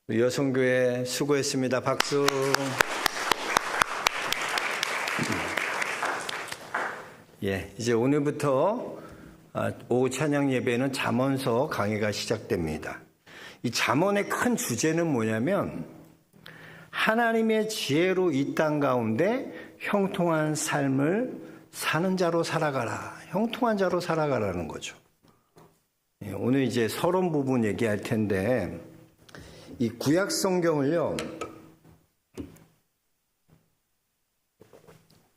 여성교회 수고했습니다. 박수. 이제 오늘부터 오후 찬양 예배는 잠언서 강의가 시작됩니다. 이 잠언의 큰 주제는 뭐냐면 하나님의 지혜로 이 땅 가운데 형통한 삶을 사는 자로 살아가라. 형통한 자로 살아가라는 거죠. 오늘 이제 서론 부분 얘기할 텐데 이 구약 성경을요.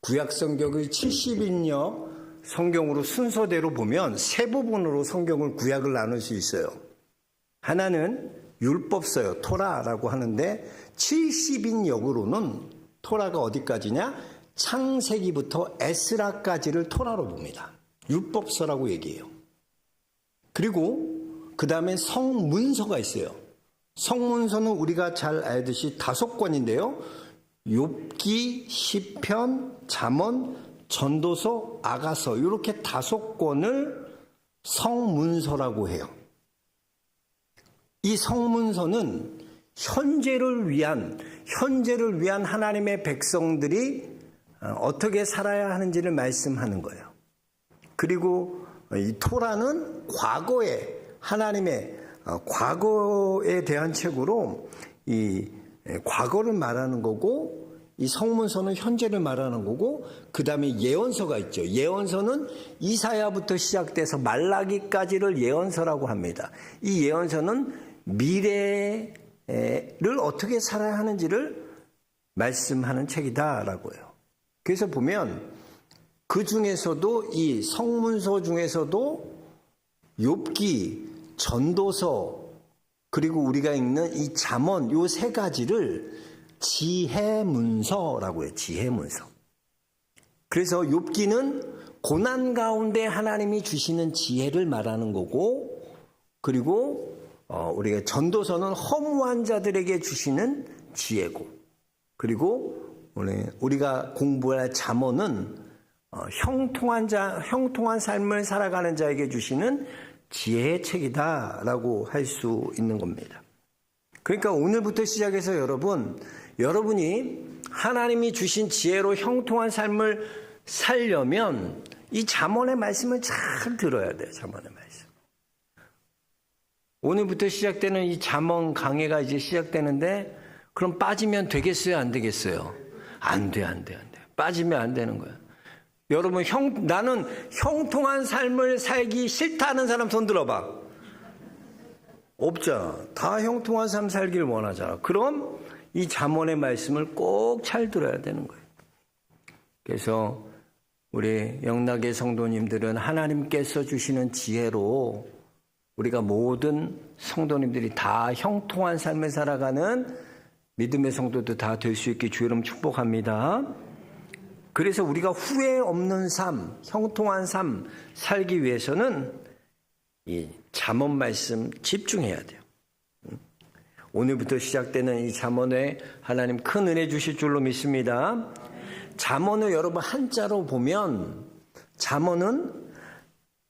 구약 성경을 70인역 성경으로 순서대로 보면 세 부분으로 성경을 구약을 나눌 수 있어요. 하나는 율법서요. 토라라고 하는데 70인역으로는 토라가 어디까지냐? 창세기부터 에스라까지를 토라로 봅니다. 율법서라고 얘기해요. 그리고 그 다음에 성문서가 있어요. 성문서는 우리가 잘 알듯이 5권인데요. 욥기, 시편, 잠언, 전도서, 아가서 이렇게 5권을 성문서라고 해요. 이 성문서는 현재를 위한 하나님의 백성들이 어떻게 살아야 하는지를 말씀하는 거예요. 그리고 이 토라는 과거에 하나님의 과거에 대한 책으로 이 과거를 말하는 거고 이 성문서는 현재를 말하는 거고 그 다음에 예언서가 있죠. 예언서는 이사야부터 시작돼서 말라기까지를 예언서라고 합니다. 이 예언서는 미래를 어떻게 살아야 하는지를 말씀하는 책이다라고 해요. 그래서 보면 그 중에서도 이 성문서 중에서도 욥기, 전도서 그리고 우리가 읽는 이 잠언 요 3가지를 지혜문서라고 해요. 지혜문서. 그래서 욥기는 고난 가운데 하나님이 주시는 지혜를 말하는 거고 그리고 우리가 전도서는 허무한 자들에게 주시는 지혜고 그리고 우리가 공부할 잠언은 형통한 삶을 살아가는 자에게 주시는 지혜의 책이다라고 할 수 있는 겁니다. 그러니까 오늘부터 시작해서 여러분이 하나님이 주신 지혜로 형통한 삶을 살려면 이 잠언의 말씀을 잘 들어야 돼요. 잠언의 말씀. 오늘부터 시작되는 이 잠언 강해가 이제 시작되는데 그럼 빠지면 되겠어요? 안 되겠어요? 안 돼. 빠지면 안 되는 거야. 여러분, 나는 형통한 삶을 살기 싫다는 사람 손 들어봐. 없잖아. 다 형통한 삶 살기를 원하잖아. 그럼 이 잠언의 말씀을 꼭 잘 들어야 되는 거예요. 그래서 우리 영락의 성도님들은 하나님께서 주시는 지혜로 우리가 모든 성도님들이 다 형통한 삶을 살아가는 믿음의 성도도 다 될 수 있게 주의 이름 축복합니다. 그래서 우리가 후회 없는 삶, 형통한 삶 살기 위해서는 이 잠언 말씀 집중해야 돼요. 오늘부터 시작되는 이 잠언에 하나님 큰 은혜 주실 줄로 믿습니다. 잠언을 여러분 한자로 보면 잠언은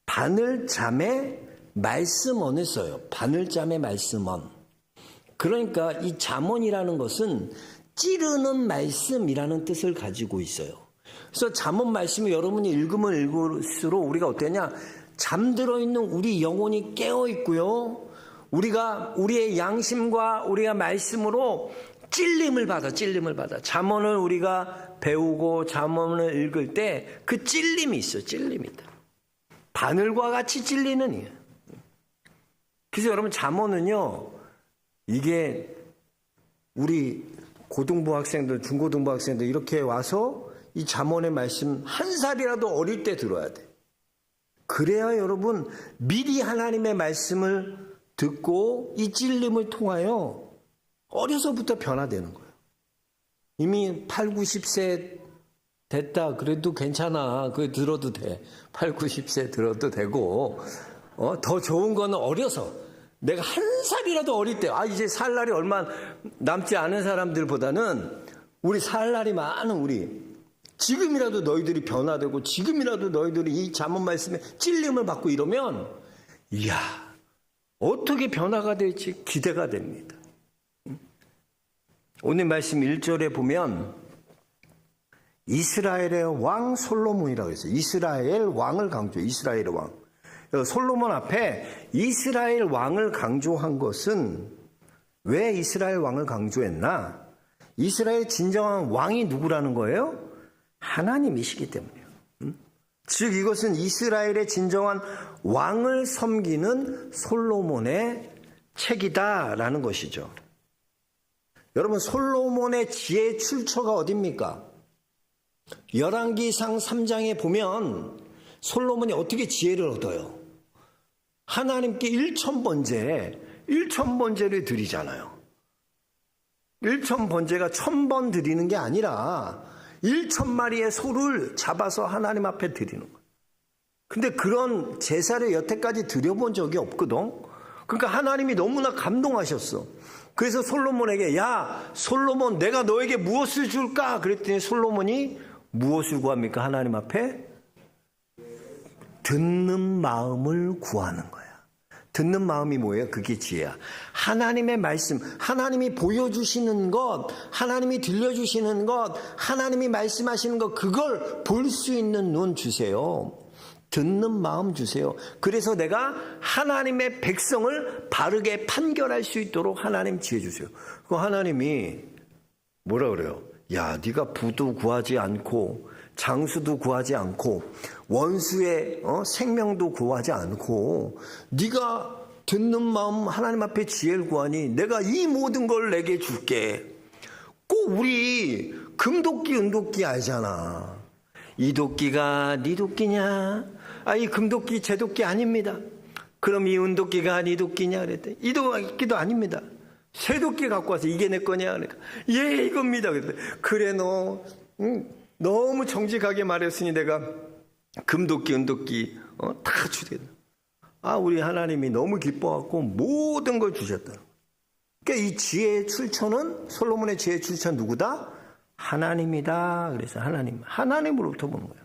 바늘잠의 말씀언을 써요. 바늘잠의 말씀언. 그러니까 이 잠언이라는 것은 찌르는 말씀이라는 뜻을 가지고 있어요. 그래서 잠언 말씀을 여러분이 읽으면 읽을수록 우리가 어떠냐? 잠들어 있는 우리 영혼이 깨어 있고요. 우리가 우리의 양심과 우리가 말씀으로 찔림을 받아. 잠언을 우리가 배우고 잠언을 읽을 때 그 찔림이 있어. 찔림이다. 바늘과 같이 찔리는 이에요. 그래서 여러분 잠언은요. 이게 우리 고등부 학생들, 중고등부 학생들 이렇게 와서 이 잠언의 말씀 한 살이라도 어릴 때 들어야 돼. 그래야 여러분 미리 하나님의 말씀을 듣고 이 찔림을 통하여 어려서부터 변화되는 거예요. 이미 8, 90세 됐다. 그래도 괜찮아. 그거 들어도 돼. 8, 90세 들어도 되고 더 좋은 거는 어려서 내가 한 살이라도 어릴 때 이제 살 날이 얼마 남지 않은 사람들보다는 우리 살 날이 많은 우리 지금이라도 너희들이 변화되고 지금이라도 너희들이 이 잠언 말씀에 찔림을 받고 이러면 이야 어떻게 변화가 될지 기대가 됩니다. 오늘 말씀 1절에 보면 이스라엘의 왕 솔로몬이라고 했어요. 이스라엘 왕을 강조해요. 이스라엘의 왕. 솔로몬 앞에 이스라엘 왕을 강조한 것은 왜 이스라엘 왕을 강조했나? 이스라엘 진정한 왕이 누구라는 거예요? 하나님이시기 때문이에요. 즉 이것은 이스라엘의 진정한 왕을 섬기는 솔로몬의 책이다라는 것이죠. 여러분, 솔로몬의 지혜의 출처가 어디입니까? 열왕기상 3장에 보면 솔로몬이 어떻게 지혜를 얻어요? 하나님께 1,000번제를 드리잖아요. 1,000번제가 1,000번 드리는 게 아니라 1,000마리의 소를 잡아서 하나님 앞에 드리는 거예요. 근데 그런 제사를 여태까지 드려본 적이 없거든. 그러니까 하나님이 너무나 감동하셨어. 그래서 솔로몬에게, 야 솔로몬, 내가 너에게 무엇을 줄까? 그랬더니 솔로몬이 무엇을 구합니까? 하나님 앞에 듣는 마음을 구하는 거야. 듣는 마음이 뭐예요? 그게 지혜야. 하나님의 말씀, 하나님이 보여주시는 것, 하나님이 들려주시는 것, 하나님이 말씀하시는 것, 그걸 볼 수 있는 눈 주세요. 듣는 마음 주세요. 그래서 내가 하나님의 백성을 바르게 판결할 수 있도록 하나님 지혜 주세요. 그 하나님이 뭐라 그래요? 야, 네가 부도 구하지 않고 장수도 구하지 않고 원수의 생명도 구하지 않고 네가 듣는 마음 하나님 앞에 지혜를 구하니 내가 이 모든 걸 내게 줄게. 꼭 우리 금도끼 은도끼 알잖아. 이 도끼가 네 도끼냐? 아, 이 금도끼 제 도끼 아닙니다. 그럼 이 은도끼가 네 도끼냐? 그랬더니 이 도끼도 아닙니다. 새 도끼 갖고 와서 이게 내 거냐? 그러니까 예, 이겁니다. 그래, 너 너무 정직하게 말했으니 내가 금도끼 은도끼 다 주겠다. 아, 우리 하나님이 너무 기뻐갖고 모든 걸 주셨다. 그러니까 이 지혜의 출처는, 솔로몬의 지혜의 출처는 누구다? 하나님이다. 그래서 하나님으로부터 보는 거예요.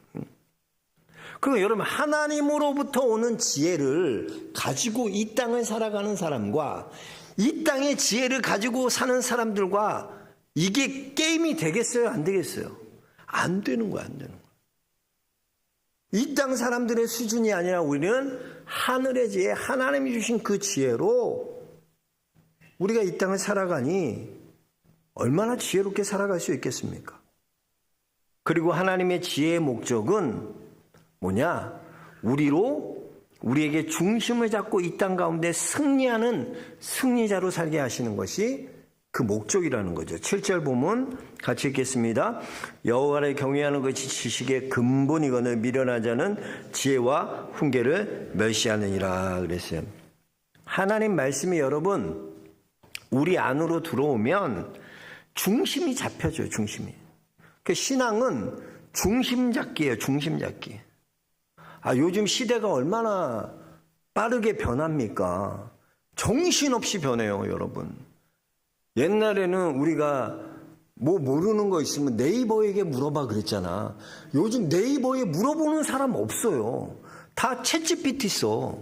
그럼 여러분, 하나님으로부터 오는 지혜를 가지고 이 땅을 살아가는 사람과 이 땅의 지혜를 가지고 사는 사람들과 이게 게임이 되겠어요? 안 되겠어요? 안 되는 거야, 안 되는 거야. 이 땅 사람들의 수준이 아니라 우리는 하늘의 지혜, 하나님이 주신 그 지혜로 우리가 이 땅을 살아가니 얼마나 지혜롭게 살아갈 수 있겠습니까? 그리고 하나님의 지혜의 목적은 뭐냐? 우리에게 중심을 잡고 이 땅 가운데 승리하는 승리자로 살게 하시는 것이 그 목적이라는 거죠. 7절 보면 같이 읽겠습니다. 여호와를 경외하는 것이 지식의 근본이거늘 미련한 자는 지혜와 훈계를 멸시하느니라 그랬어요. 하나님 말씀이 여러분 우리 안으로 들어오면 중심이 잡혀져요. 중심이. 그 신앙은 중심 잡기예요. 중심 잡기. 아, 요즘 시대가 얼마나 빠르게 변합니까? 정신없이 변해요, 여러분. 옛날에는 우리가 뭐 모르는 거 있으면 네이버에게 물어봐 그랬잖아. 요즘 네이버에 물어보는 사람 없어요. 다 챗GPT 써.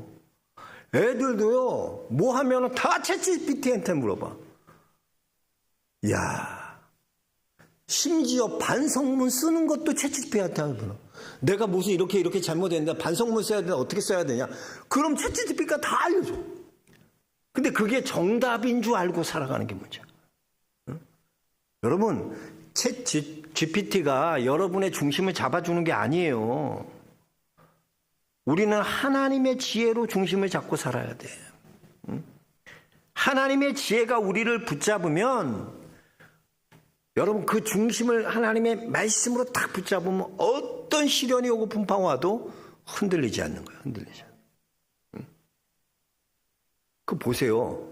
애들도요, 뭐 하면 다 챗GPT한테 물어봐. 야, 심지어 반성문 쓰는 것도 챗GPT한테 물어. 내가 무슨 이렇게 잘못했는데 반성문 써야 되나 어떻게 써야 되냐? 그럼 챗GPT가 다 알려줘. 근데 그게 정답인 줄 알고 살아가는 게 문제야. 응? 여러분, 챗GPT가 여러분의 중심을 잡아주는 게 아니에요. 우리는 하나님의 지혜로 중심을 잡고 살아야 돼. 응? 하나님의 지혜가 우리를 붙잡으면 여러분 그 중심을 하나님의 말씀으로 딱 붙잡으면 어떤 시련이 오고 풍파가 와도 흔들리지 않는 거예요. 흔들리지 않는. 그 보세요.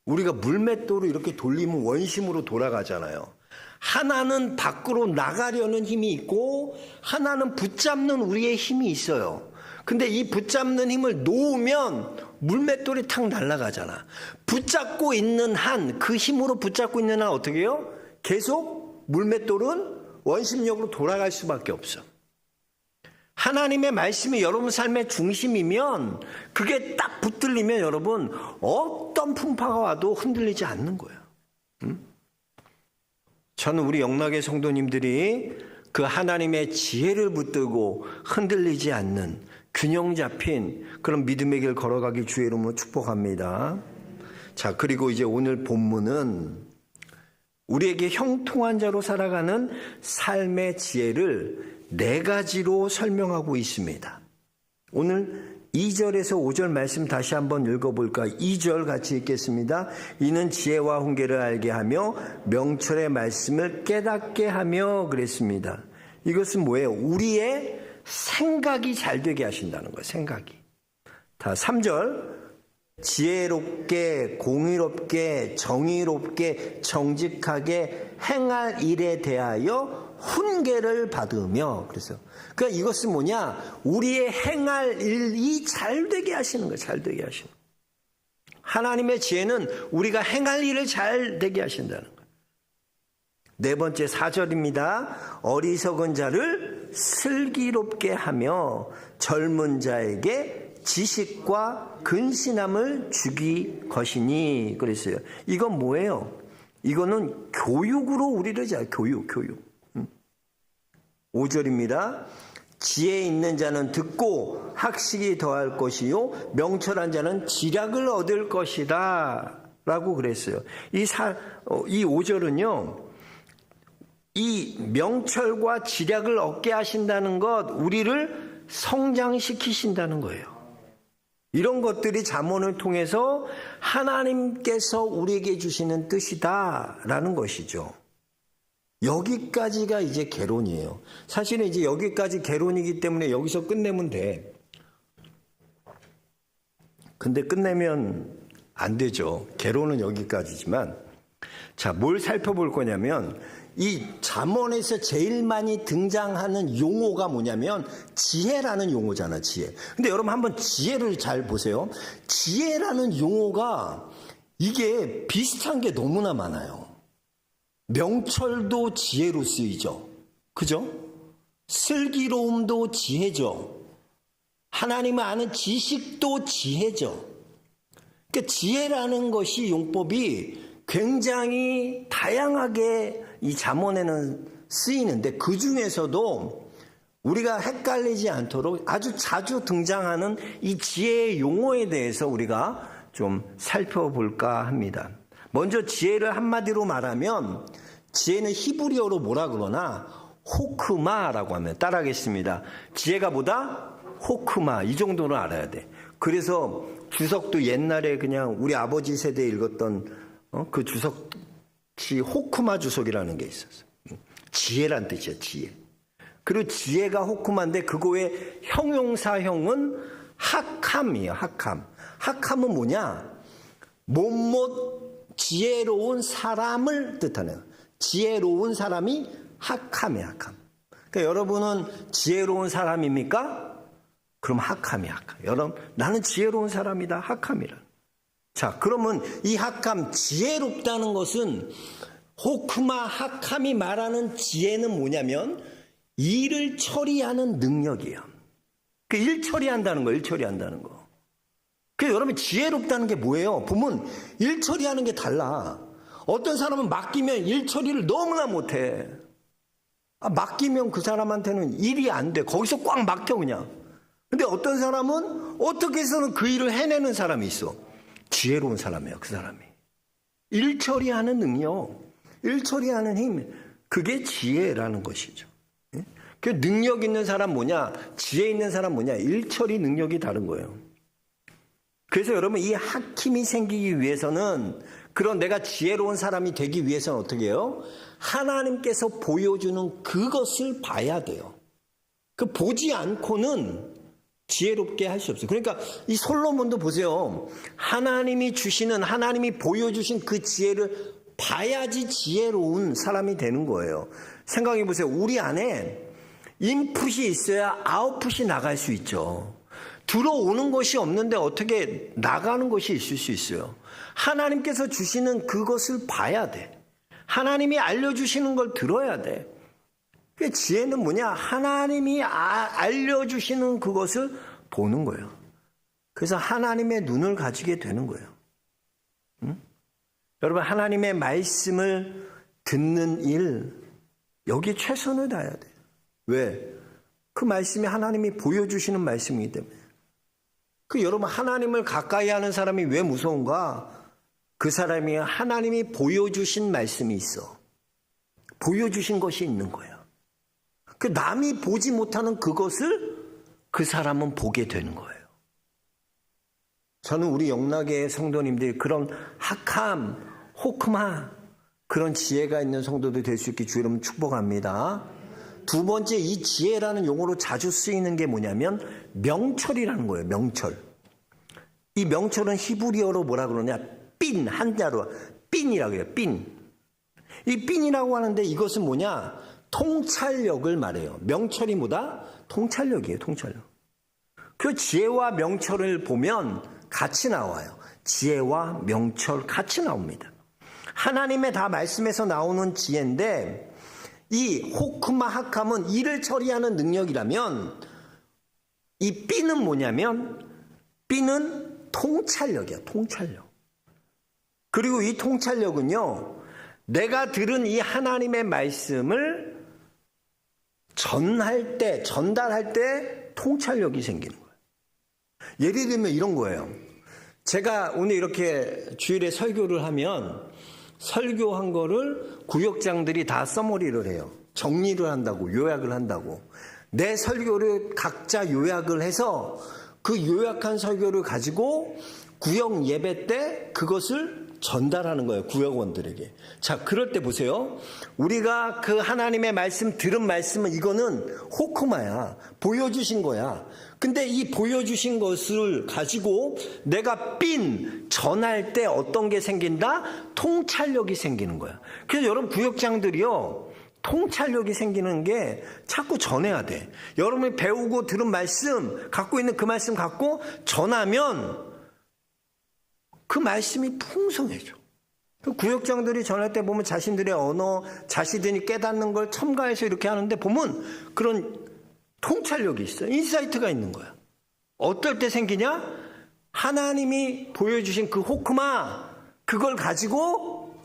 우리가 물맷돌을 이렇게 돌리면 원심으로 돌아가잖아요. 하나는 밖으로 나가려는 힘이 있고 하나는 붙잡는 우리의 힘이 있어요. 근데 이 붙잡는 힘을 놓으면 물맷돌이 탁 날아가잖아. 붙잡고 있는 한, 그 힘으로 붙잡고 있는 한 어떻게 해요? 계속 물맷돌은 원심력으로 돌아갈 수밖에 없어. 하나님의 말씀이 여러분 삶의 중심이면 그게 딱 붙들리면 여러분 어떤 풍파가 와도 흔들리지 않는 거예요. 저는 우리 영락의 성도님들이 그 하나님의 지혜를 붙들고 흔들리지 않는 균형 잡힌 그런 믿음의 길 걸어가기 주의 이름으로 축복합니다. 자, 그리고 이제 오늘 본문은 우리에게 형통한 자로 살아가는 삶의 지혜를 4가지로 설명하고 있습니다. 오늘 2절에서 5절 말씀 다시 한번 읽어볼까? 2절 같이 읽겠습니다. 이는 지혜와 훈계를 알게 하며 명철의 말씀을 깨닫게 하며 그랬습니다. 이것은 뭐예요? 우리의 생각이 잘 되게 하신다는 거예요. 생각이. 다 3절. 지혜롭게, 공의롭게, 정의롭게, 정직하게 행할 일에 대하여 훈계를 받으며 그래서 그러니까 이것은 뭐냐? 우리의 행할 일이 잘 되게 하시는 거예요. 잘 되게 하시는 거예요. 하나님의 지혜는 우리가 행할 일을 잘 되게 하신다는 거예요. 4번째 4절입니다. 어리석은 자를 슬기롭게 하며 젊은 자에게 지식과 근신함을 주기 것이니 그랬어요. 이건 뭐예요? 이거는 교육으로 우리를 잘 교육. 5절입니다. 지혜 있는 자는 듣고 학식이 더할 것이요 명철한 자는 지략을 얻을 것이다 라고 그랬어요. 이 5절은요. 이 명철과 지략을 얻게 하신다는 것, 우리를 성장시키신다는 거예요. 이런 것들이 잠언을 통해서 하나님께서 우리에게 주시는 뜻이다라는 것이죠. 여기까지가 이제 개론이에요. 사실은 이제 여기까지 개론이기 때문에 여기서 끝내면 돼. 근데 끝내면 안 되죠. 개론은 여기까지지만. 자, 뭘 살펴볼 거냐면 이 잠언에서 제일 많이 등장하는 용어가 뭐냐면 지혜라는 용어잖아, 지혜. 근데 여러분 한번 지혜를 잘 보세요. 지혜라는 용어가 이게 비슷한 게 너무나 많아요. 명철도 지혜로 쓰이죠. 그죠? 슬기로움도 지혜죠. 하나님을 아는 지식도 지혜죠. 그러니까 지혜라는 것이 용법이 굉장히 다양하게 이 잠언에는 쓰이는데 그 중에서도 우리가 헷갈리지 않도록 아주 자주 등장하는 이 지혜의 용어에 대해서 우리가 좀 살펴볼까 합니다. 먼저 지혜를 한마디로 말하면 지혜는 히브리어로 뭐라 그러나 호크마라고 하면 따라하겠습니다. 지혜가 뭐다? 호크마. 이 정도는 알아야 돼. 그래서 주석도 옛날에 그냥 우리 아버지 세대에 읽었던 그 주석이 호크마 주석이라는 게 있었어요. 지혜란 뜻이야, 지혜. 그리고 지혜가 호크마인데 그거의 형용사형은 학함이에요, 학함. 학함은 뭐냐? 지혜로운 사람을 뜻하는 지혜로운 사람이 학함이에요, 학함. 그러니까 여러분은 지혜로운 사람입니까? 그럼 학함이야, 학함. 여러분, 나는 지혜로운 사람이다, 학함이라. 자, 그러면 이 학함, 지혜롭다는 것은 호크마 학함이 말하는 지혜는 뭐냐면 일을 처리하는 능력이에요. 그 일 처리한다는 거예요, 일 처리한다는 거. 그 여러분 지혜롭다는 게 뭐예요? 보면 일 처리하는 게 달라. 어떤 사람은 맡기면 일 처리를 너무나 못해. 맡기면 그 사람한테는 일이 안 돼. 거기서 꽉 막혀 그냥. 근데 어떤 사람은 어떻게 해서는 그 일을 해내는 사람이 있어. 지혜로운 사람이에요, 그 사람이. 일 처리하는 능력, 일 처리하는 힘, 그게 지혜라는 것이죠. 그 능력 있는 사람 뭐냐? 지혜 있는 사람 뭐냐? 일 처리 능력이 다른 거예요. 그래서 여러분 이 학힘이 생기기 위해서는 그런 내가 지혜로운 사람이 되기 위해서는 어떻게 해요? 하나님께서 보여주는 그것을 봐야 돼요. 그 보지 않고는 지혜롭게 할 수 없어요. 그러니까 이 솔로몬도 보세요. 하나님이 보여주신 그 지혜를 봐야지 지혜로운 사람이 되는 거예요. 생각해 보세요. 우리 안에 인풋이 있어야 아웃풋이 나갈 수 있죠. 들어오는 것이 없는데 어떻게 나가는 것이 있을 수 있어요. 하나님께서 주시는 그것을 봐야 돼. 하나님이 알려주시는 걸 들어야 돼. 그 지혜는 뭐냐? 하나님이 알려주시는 그것을 보는 거예요. 그래서 하나님의 눈을 가지게 되는 거예요. 응? 여러분 하나님의 말씀을 듣는 일, 여기에 최선을 다해야 돼요. 왜? 그 말씀이 하나님이 보여주시는 말씀이기 때문에. 여러분, 하나님을 가까이 하는 사람이 왜 무서운가? 그 사람이 하나님이 보여주신 말씀이 있어. 보여주신 것이 있는 거야. 남이 보지 못하는 그것을 그 사람은 보게 되는 거예요. 저는 우리 영락의 성도님들이 그런 학함, 호크마, 그런 지혜가 있는 성도들 될 수 있게 주 이름 축복합니다. 두 번째, 이 지혜라는 용어로 자주 쓰이는 게 뭐냐면 명철이라는 거예요. 명철. 이 명철은 히브리어로 뭐라 그러냐? 삔, 한자로 삔이라고 해요. 삔. 이 삔이라고 하는데 이것은 뭐냐? 통찰력을 말해요. 명철이 뭐다? 통찰력이에요. 통찰력. 그 지혜와 명철을 보면 같이 나와요. 지혜와 명철 같이 나옵니다. 하나님의 다 말씀에서 나오는 지혜인데, 이 호크마 학함은 일을 처리하는 능력이라면, 이 삐는 뭐냐면, 삐는 통찰력이야. 통찰력. 그리고 이 통찰력은요, 내가 들은 이 하나님의 말씀을 전달할 때 통찰력이 생기는 거예요. 예를 들면 이런 거예요. 제가 오늘 이렇게 주일에 설교를 하면 설교한 거를 구역장들이 다 서머리를 해요. 정리를 한다고, 요약을 한다고. 내 설교를 각자 요약을 해서 그 요약한 설교를 가지고 구역 예배 때 그것을 전달하는 거예요. 구역원들에게. 자, 그럴 때 보세요. 우리가 그 하나님의 말씀, 들은 말씀은 이거는 호크마야. 보여주신 거야. 근데 이 보여주신 것을 가지고 내가 전할 때 어떤 게 생긴다? 통찰력이 생기는 거야. 그래서 여러분 구역장들이요, 통찰력이 생기는 게 자꾸 전해야 돼. 여러분이 배우고 들은 말씀, 갖고 있는 그 말씀 갖고 전하면 그 말씀이 풍성해져. 그 구역장들이 전할 때 보면 자신들의 언어, 자신들이 깨닫는 걸 첨가해서 이렇게 하는데 보면 그런 통찰력이 있어요. 인사이트가 있는 거야. 어떨 때 생기냐? 하나님이 보여주신 그 호크마, 그걸 가지고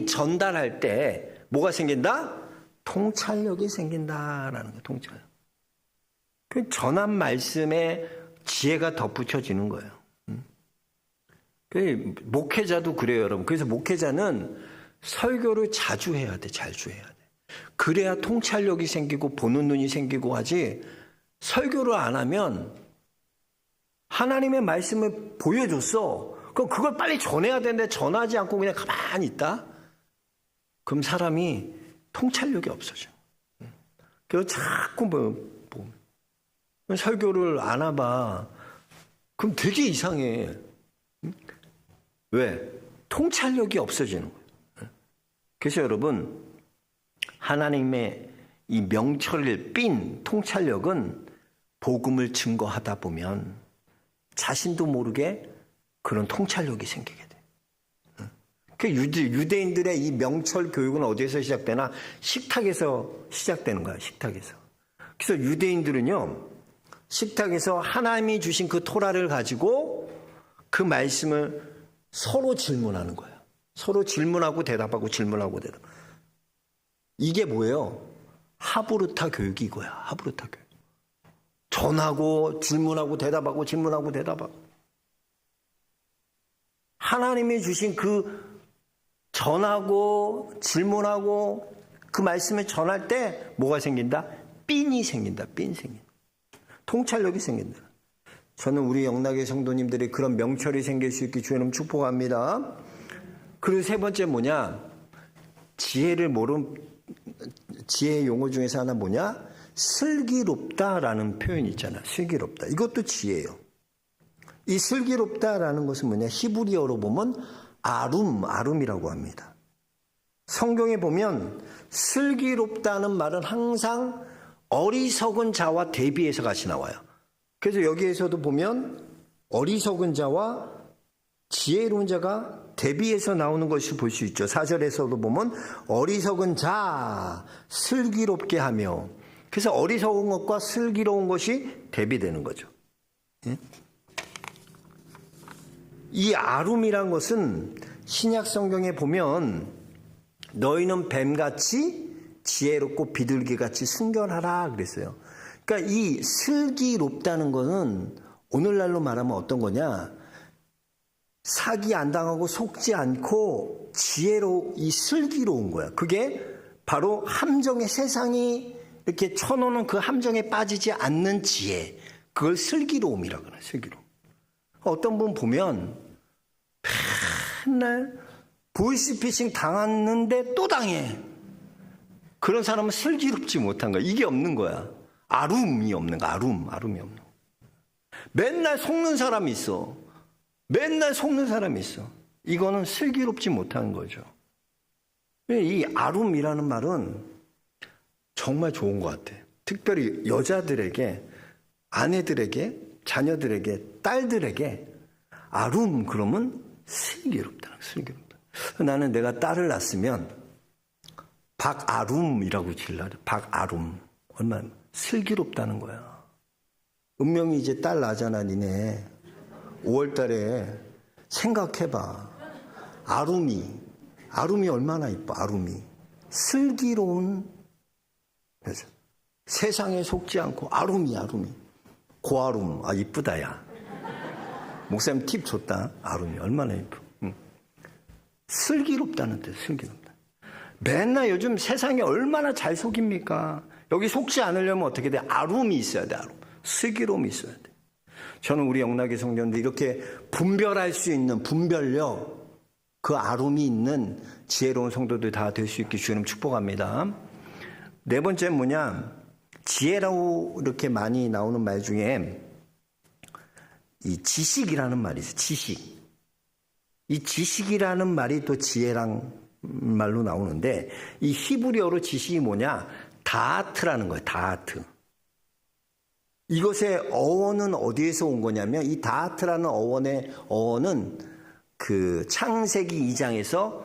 전달할 때 뭐가 생긴다? 통찰력이 생긴다라는 거예요. 통찰력. 그 전한 말씀에 지혜가 덧붙여지는 거예요. 목회자도 그래요, 여러분. 그래서 목회자는 설교를 자주 해야 돼. 자주 해야 돼. 그래야 통찰력이 생기고 보는 눈이 생기고 하지, 설교를 안 하면 하나님의 말씀을 보여줬어. 그럼 그걸 빨리 전해야 되는데 전하지 않고 그냥 가만히 있다? 그럼 사람이 통찰력이 없어져. 그래서 자꾸 설교를 안 해봐. 그럼 되게 이상해. 왜? 통찰력이 없어지는 거예요. 그래서 여러분, 하나님의 이 명철을 통찰력은 복음을 증거하다 보면 자신도 모르게 그런 통찰력이 생기게 돼. 그 유대인들의 이 명철 교육은 어디에서 시작되나? 식탁에서 시작되는 거야. 식탁에서. 그래서 유대인들은요, 식탁에서 하나님이 주신 그 토라를 가지고 그 말씀을 서로 질문하는 거예요. 서로 질문하고 대답하고 질문하고 대답. 이게 뭐예요? 하브르타 교육이 이거야. 하브르타 교육. 전하고 질문하고 대답하고 질문하고 대답하고. 하나님이 주신 그 전하고 질문하고 그 말씀을 전할 때 뭐가 생긴다? 삔이 생긴다. 삔 생긴다. 통찰력이 생긴다. 저는 우리 영락의 성도님들이 그런 명철이 생길 수 있게 주님 축복합니다. 그리고 세 번째 뭐냐? 지혜의 용어 중에서 하나 뭐냐? 슬기롭다라는 표현이 있잖아. 슬기롭다. 이것도 지혜예요. 이 슬기롭다라는 것은 뭐냐? 히브리어로 보면 아룸이라고 합니다. 성경에 보면 슬기롭다는 말은 항상 어리석은 자와 대비해서 같이 나와요. 그래서 여기에서도 보면 어리석은 자와 지혜로운 자가 대비해서 나오는 것을 볼 수 있죠. 4절에서도 보면 어리석은 자, 슬기롭게 하며. 그래서 어리석은 것과 슬기로운 것이 대비되는 거죠. 이 아룸이란 것은 신약 성경에 보면 너희는 뱀같이 지혜롭고 비둘기같이 순결하라 그랬어요. 그러니까 이 슬기롭다는 거는 오늘날로 말하면 어떤 거냐? 사기 안 당하고 속지 않고 이 슬기로운 거야. 그게 바로 함정에 세상이 이렇게 쳐놓는 그 함정에 빠지지 않는 지혜. 그걸 슬기로움이라고 그래요. 슬기로움. 어떤 분 보면 맨날 보이스피싱 당했는데 또 당해. 그런 사람은 슬기롭지 못한 거야. 이게 없는 거야. 아름이 없는 거야. 아름이 없는 거야. 맨날 속는 사람이 있어. 맨날 속는 사람이 있어. 이거는 슬기롭지 못한 거죠. 이 아름이라는 말은 정말 좋은 것 같아. 특별히 여자들에게, 아내들에게, 자녀들에게, 딸들에게 아름 그러면 슬기롭다. 슬기롭다. 나는 내가 딸을 낳았으면 박아름이라고 질러야 돼. 박아름. 얼마나 슬기롭다는 거야. 은명이 이제 딸 낳잖아, 니네. 5월 달에 생각해봐. 아름이 얼마나 이뻐, 아름이. 슬기로운 여자. 세상에 속지 않고 아름이. 고아름. 아, 이쁘다, 야. 목사님 팁 줬다. 아름이 얼마나 이뻐. 응. 슬기롭다는 뜻, 슬기롭다. 맨날 요즘 세상에 얼마나 잘 속입니까? 여기 속지 않으려면 어떻게 돼? 아름이 있어야 돼, 아름. 슬기로움이 있어야 돼. 저는 우리 영락의 성도님들 이렇게 분별할 수 있는 분별력, 그 아름이 있는 지혜로운 성도들 다 될 수 있게 주님 축복합니다. 네 번째는 뭐냐? 지혜라고 이렇게 많이 나오는 말 중에 이 지식이라는 말이 있어요. 지식. 이 지식이라는 말이 또 지혜랑 말로 나오는데 이 히브리어로 지식이 뭐냐? 다하트라는 거예요. 다하트. 이것의 어원은 어디에서 온 거냐면 이 다하트라는 어원은 그 창세기 2장에서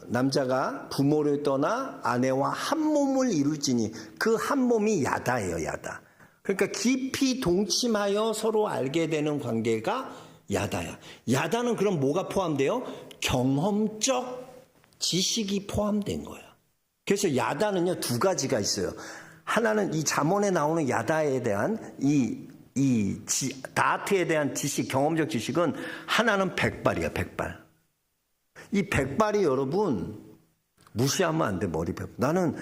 남자가 부모를 떠나 아내와 한 몸을 이룰지니 그 한 몸이 야다예요. 야다. 그러니까 깊이 동침하여 서로 알게 되는 관계가 야다야. 야다는 그럼 뭐가 포함돼요? 경험적 지식이 포함된 거야. 그래서 야다는요, 두 가지가 있어요. 하나는 이 잠언에 나오는 야다에 대한 다하트에 대한 지식, 경험적 지식은 하나는 백발이야, 백발. 이 백발이 여러분 무시하면 안 돼, 머리 백발. 나는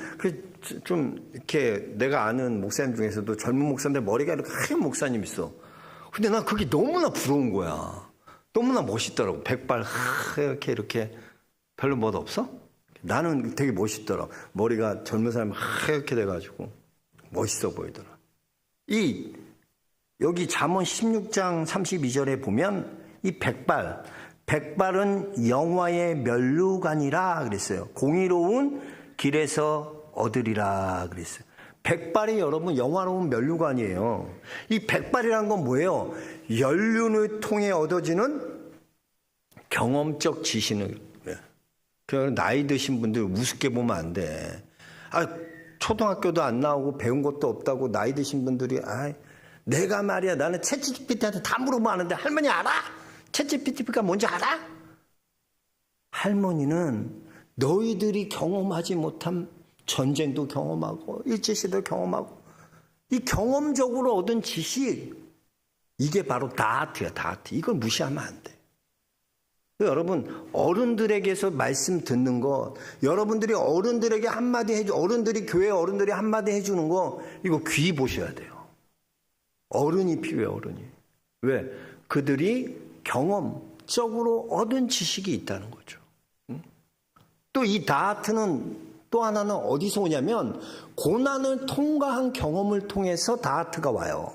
좀 이렇게 내가 아는 목사님 중에서도 젊은 목사인데 머리가 이렇게 하얀 목사님 있어. 근데 난 그게 너무나 부러운 거야. 너무나 멋있더라고. 백발 이렇게 별로 멋 없어? 나는 되게 멋있더라. 머리가 젊은 사람 하얗게 돼가지고 멋있어 보이더라. 여기 잠언 16장 32절에 보면 이 백발은 영화의 면류관이라 그랬어요. 공의로운 길에서 얻으리라 그랬어요. 백발이 여러분 영화로운 면류관이에요. 이 백발이란 건 뭐예요? 연륜을 통해 얻어지는 경험적 지식을. 나이 드신 분들 우습게 보면 안 돼. 초등학교도 안 나오고 배운 것도 없다고 나이 드신 분들이 내가 말이야 나는 챗GPT한테 다 물어보면 아는데 할머니 알아? 챗GPT가 뭔지 알아? 할머니는 너희들이 경험하지 못한 전쟁도 경험하고 일제시대도 경험하고 이 경험적으로 얻은 지식 이게 바로 다하트야. 다하트. 이걸 무시하면 안 돼. 여러분 어른들에게서 말씀 듣는 거 여러분들이 어른들에게 한마디 교회 어른들이 한마디 해주는 거 이거 귀 보셔야 돼요. 어른이 필요해요. 어른이. 왜? 그들이 경험적으로 얻은 지식이 있다는 거죠. 또 이 다하트는 또 하나는 어디서 오냐면 고난을 통과한 경험을 통해서 다하트가 와요.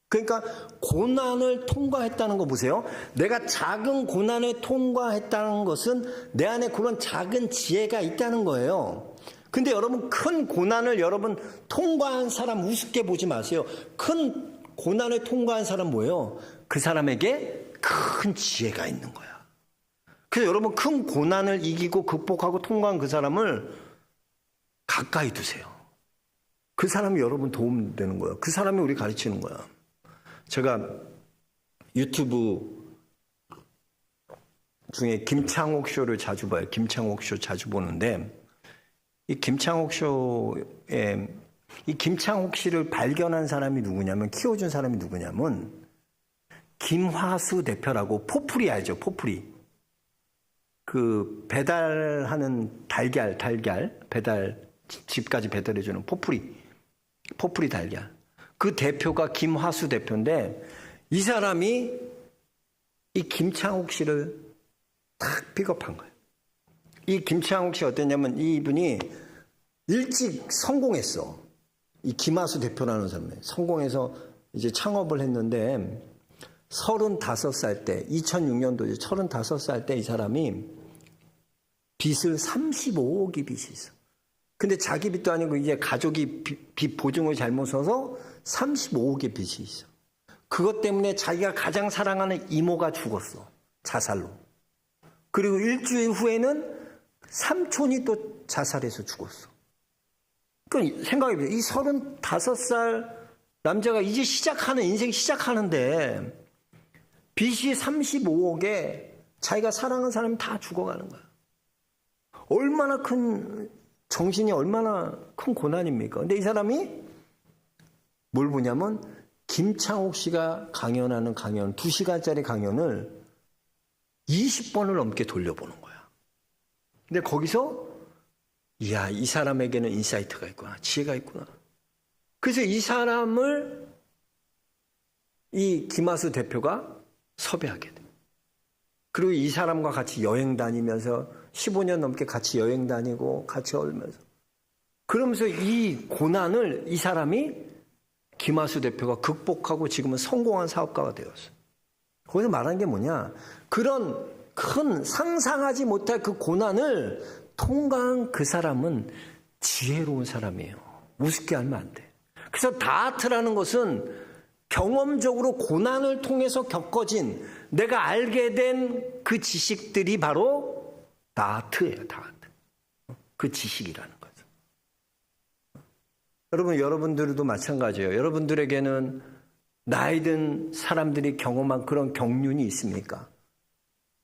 그러니까 고난을 통과했다는 거 보세요. 내가 작은 고난을 통과했다는 것은 내 안에 그런 작은 지혜가 있다는 거예요. 근데 여러분 큰 고난을 여러분 통과한 사람 우습게 보지 마세요. 큰 고난을 통과한 사람 뭐예요? 그 사람에게 큰 지혜가 있는 거야. 그래서 여러분 큰 고난을 이기고 극복하고 통과한 그 사람을 가까이 두세요. 그 사람이 여러분 도움되는 거예요. 그 사람이 우리 가르치는 거야. 제가 유튜브 중에 김창옥 쇼를 자주 봐요. 김창옥 쇼 자주 보는데 이 김창옥 쇼에 이 김창옥 씨를 발견한 사람이 누구냐면 키워준 사람이 누구냐면 김화수 대표라고 포프리 알죠? 포프리. 그 배달하는 달걀 배달 집까지 배달해주는 포프리 달걀. 그 대표가 김화수 대표인데 이 사람이 이 김창옥 씨를 딱 픽업한 거예요. 이 김창옥 씨 어땠냐면 이분이 일찍 성공했어. 이 김화수 대표라는 사람이 성공해서 이제 창업을 했는데 35살 때 2006년도에 35살 때 이 사람이 빚을 35억이 빚이 있어. 근데 자기 빚도 아니고 이제 가족이 빚 보증을 잘못 써서 35억의 빚이 있어. 그것 때문에 자기가 가장 사랑하는 이모가 죽었어. 자살로. 그리고 일주일 후에는 삼촌이 또 자살해서 죽었어. 그러니까 생각해보세요. 이 35살 남자가 이제 인생 시작하는데 빚이 35억에 자기가 사랑하는 사람이 다 죽어가는 거야. 얼마나 큰 정신이 얼마나 큰 고난입니까? 근데 이 사람이 뭘 보냐면 김창옥 씨가 강연하는 강연 2시간짜리 강연을 20번을 넘게 돌려보는 거야. 근데 거기서 이야, 이 사람에게는 인사이트가 있구나. 지혜가 있구나. 그래서 이 사람을 이 김화수 대표가 섭외하게 돼. 그리고 이 사람과 같이 여행 다니면서 15년 넘게 같이 여행 다니고 같이 얼면서 그러면서 이 고난을 이 사람이 김화수 대표가 극복하고 지금은 성공한 사업가가 되었어. 거기서 말하는 게 뭐냐? 그런 큰 상상하지 못할 그 고난을 통과한 그 사람은 지혜로운 사람이에요. 우습게 하면 안 돼. 그래서 다하트라는 것은 경험적으로 고난을 통해서 겪어진 내가 알게 된 그 지식들이 바로 다하트예요. 다하트. 그 지식이라는 거죠. 여러분들도 마찬가지예요. 여러분들에게는 나이 든 사람들이 경험한 그런 경륜이 있습니까?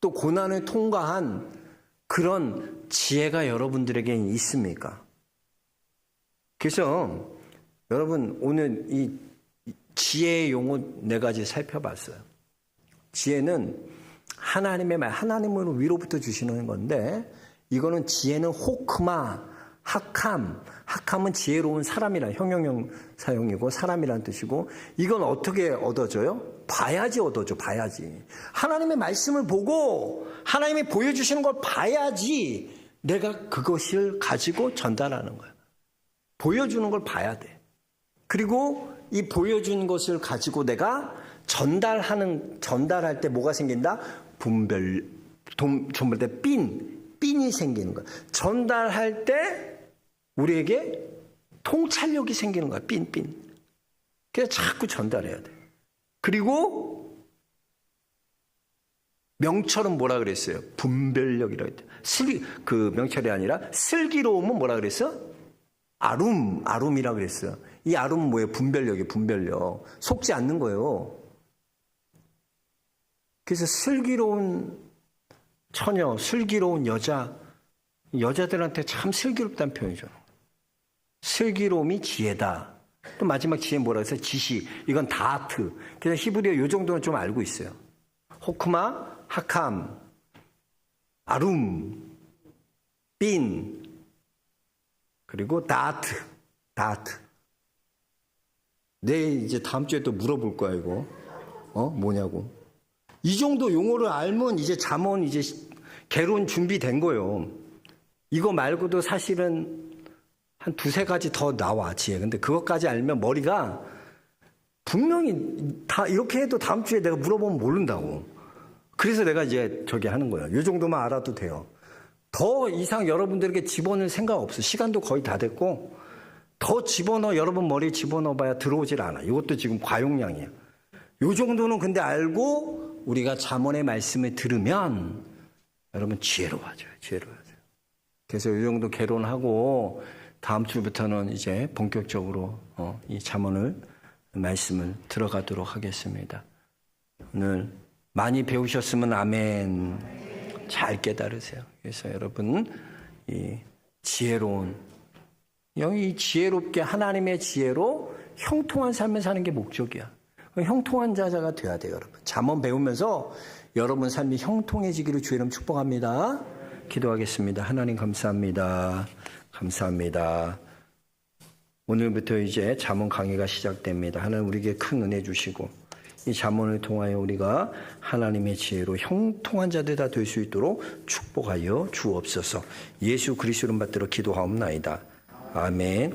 또 고난을 통과한 그런 지혜가 여러분들에게는 있습니까? 그래서 여러분 오늘 이 지혜의 용어 4가지 살펴봤어요. 지혜는 하나님의 말, 하나님을 위로부터 주시는 건데 이거는 지혜는 호크마, 학함은 지혜로운 사람이란 형용형 사용이고 사람이란 뜻이고 이건 어떻게 얻어져요? 봐야지 얻어져. 봐야지. 하나님의 말씀을 보고 하나님이 보여주시는 걸 봐야지 내가 그것을 가지고 전달하는 거야. 보여주는 걸 봐야 돼. 그리고 이 보여준 것을 가지고 내가 전달할 때 뭐가 생긴다? 전달 때 삔이 생기는 거야. 전달할 때 우리에게 통찰력이 생기는 거야. 삔. 그래서 자꾸 전달해야 돼. 그리고 명철은 뭐라 그랬어요? 분별력이라고 했대. 그 명철이 아니라 슬기로움은 뭐라 그랬어? 아룸이라고 그랬어요. 이 아룸은 뭐예요? 분별력. 속지 않는 거예요. 그래서 슬기로운 처녀, 슬기로운 여자들한테 참 슬기롭다는 표현이죠. 슬기로움이 지혜다. 또 마지막 지혜 뭐라 그랬어요? 지식. 이건 다하트. 그래서 히브리어 이 정도는 좀 알고 있어요. 호크마, 학함, 아룸, 삔, 그리고 다하트. 이제 다음 주에 또 물어볼 거야, 이거. 뭐냐고. 이 정도 용어를 알면 이제 잠언 이제 개론 준비된 거예요. 이거 말고도 사실은 한 2-3가지 더 나와, 지혜. 근데 그것까지 알면 머리가 분명히 다 이렇게 해도 다음 주에 내가 물어보면 모른다고. 그래서 내가 이제 하는 거예요. 이 정도만 알아도 돼요. 더 이상 여러분들에게 집어넣을 생각 없어. 시간도 거의 다 됐고 더 여러분 머리에 집어넣어봐야 들어오질 않아. 이것도 지금 과용량이야. 이 정도는 근데 알고 우리가 잠언의 말씀을 들으면 여러분 지혜로워져요. 그래서 이 정도 개론하고 다음 주부터는 이제 본격적으로 이 잠언을 말씀을 들어가도록 하겠습니다. 오늘 많이 배우셨으면 아멘. 잘 깨달으세요. 그래서 여러분 이 지혜로운 이 지혜롭게 하나님의 지혜로 형통한 삶을 사는 게 목적이야. 형통한 자가 돼야 돼요, 여러분. 잠언 배우면서 여러분 삶이 형통해지기를 주의 이름 축복합니다. 기도하겠습니다. 하나님 감사합니다. 감사합니다. 오늘부터 이제 잠언 강의가 시작됩니다. 하나님 우리에게 큰 은혜 주시고 이 잠언을 통하여 우리가 하나님의 지혜로 형통한 자들 다 될 수 있도록 축복하여 주옵소서. 예수 그리스도 이름 받들어 기도하옵나이다. 아멘.